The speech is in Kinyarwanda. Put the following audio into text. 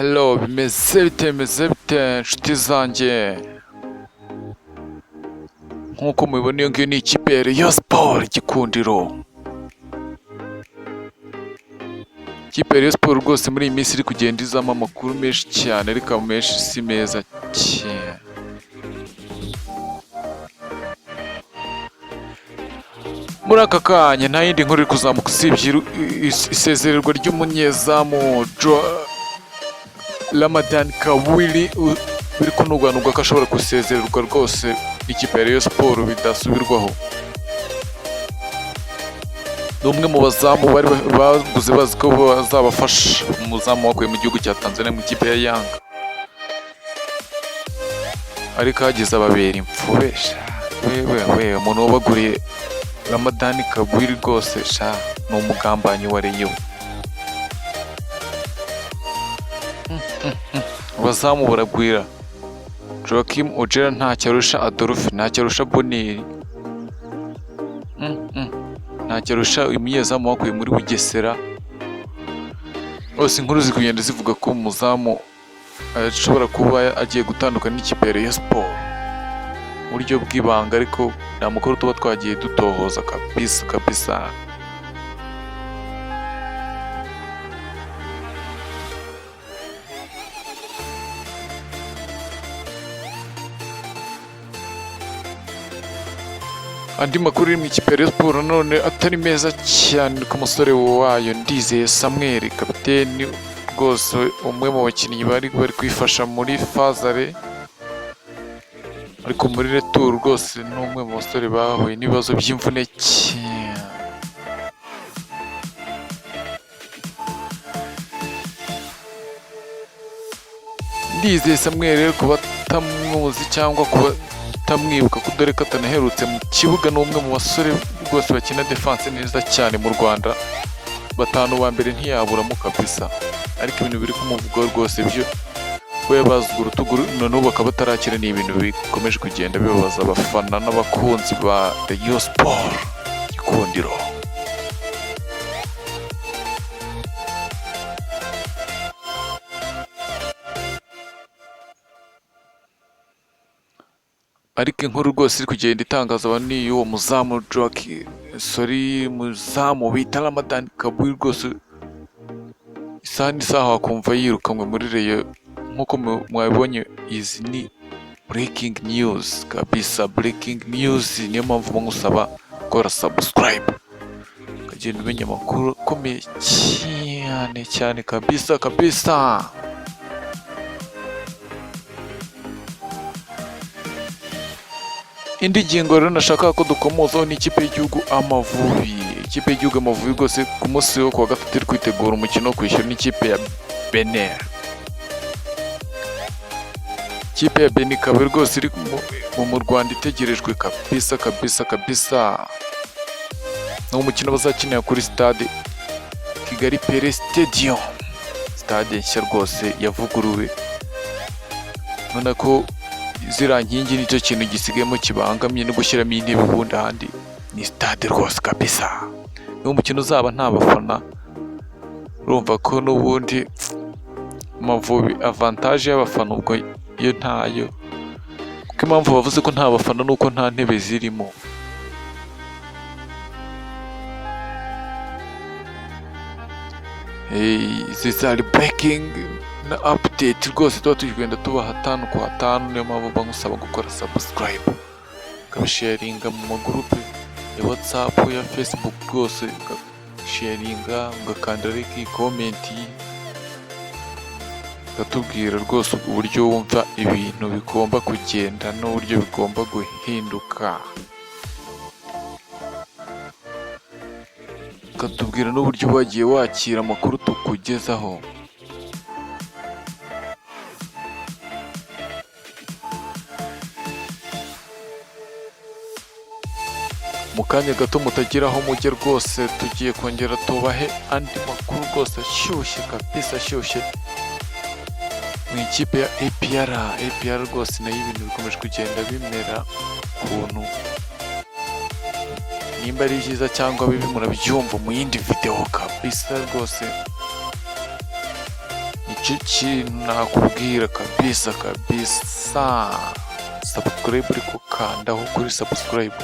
Hello, bimeze bite nshuti zanjye, nk'uko mubibona iyo ngiyo ni ikipe ya Rayon Sport Gikundiro. Ikipe ya Rayon Sport rwose muri iyi minsi iri kugenda izamo amakuru menshi cyane, ariko menshi si meza cyane. Muri aka kanya nta yindi nkuru iri kuzamuka usibye isezererwa ry'umunyezamu Ramadan Kawili uri kunugwanugwa ko ashobora gusezererwa rwose n'ikipe ya Rayon Sport bidasubirwaho. Ni umwe mu bazamu bari baguze bazi ko bazabafasha, umuzamu wakuye mu gihugu cya Tanzania mu ikipe ya Yanga, ariko hageze ababera imfubesha. Wewe umuntu wabaguriye Ramadan Kawili rwose sha ni umugambanyi wa Rayon. Abazamu baragwira. Joachim Ojera ntacyo arusha Adolphe, ntacyo arusha Boneri, ntacyo arusha umunyezamu wakuye muri Bugesera. Bose inkuru ziri kugenda zivuga ko umuzamu ashobora kuba agiye gutandukana n'ikipe ya Rayon Sport mu buryo bw'ibanga, ariko nta mukuru tuba twagiye dutohoza kabisa. Andi makuru iri mu ikipe ya Rayon Sport none atari meza cyane ku musore wayo Ndizeye Samuel, kapiteni rwose, umwe mu bakinnyi bari kwifasha muri Fazare, ariko muri retour rwose ni umwe mu basore bahuye n'ibibazo by'imvune cyane. Ndizeye Samuel kuba tamuzi cyangwa kuba tamwibuka ko dore ko atanaherutse mu kibuga, n'umwe mu basore rwose bakina defense neza cyane mu Rwanda, batanu ba mbere ntiyaburamo kabisa, ariko ibintu biri kumuvugaho rwose byo we yabazwa urutugu noneho bakaba batarakira, ni ibintu bikomeje kugenda bibabaza abafana n'abakunzi ba Rayon Sport Gikundiro. Ariko inkuru rwose iri kugenda itangaza abantu ni y'uwo muzamu muzamu bita Ramadan Kawili rwose, isaha n'isaha wakumva yirukanwe muri Rayon. Nk'uko mwabibonye, izi ni breaking news kabisa, breaking news. Niyo mpamvu mugusaba gukora subscribe ukagenda umenya amakuru akomeye cyane kabisa. Indi ngingo rero nashaka ko dukomozaho ni ikipe y'igihugu Amavubi. Ikipe y'igihugu Amavubi rwose ku munsi wo kuwa gatatu iri kwitegura umukino wo kwishyura n'ikipe ya Benin. Ikipe ya Benin ikaba rwose iri mu Rwanda itegerejwe kabisa. Ni umukino bazakinira kuri stade Kigali Pele Stadium, stade nshya rwose yavuguruwe. None ko ziriya nkingi nicyo kintu gisigayemo kibangamye, no gushyiramo intebe ubundi ahandi ni stade rwose kabisa. Ni umukino uzaba nta bafana, urumva ko n'ubundi Amavubi avantage y'abafana ubwo iyo ntayo, kuko impamvu bavuze ko nta bafana nuko nta ntebe zirimo. Zizari breaking na update rwose tuba tugenda tubaha 5 ku 5. Niyo mpamvu bagusaba gukora subscribe, ukabisharinga mu magurupe ya WhatsApp, ya Facebook rwose, ukasharinga, ugakanda like, comment, ukatubwira rwose uburyo wumva ibintu bigomba kugenda n'uburyo bigomba guhinduka, ukatubwira n'uburyo wagiye wakira amakuru tukugezaho. Mu kanya gato mutagira aho mujye rwose, tugiye kongera tubahe andi makuru rwose ashyushye kabisa, ashyushye mu ikipe ya APR rwose. Nayo ibintu bikomeje kugenda bimera ukuntu, nimba ari byiza cyangwa bibi murabyumva mu yindi video kabisa rwose. icyo kintu nakubwira kabisa kabisa, subscribe uri gukandaho kuri subscribe.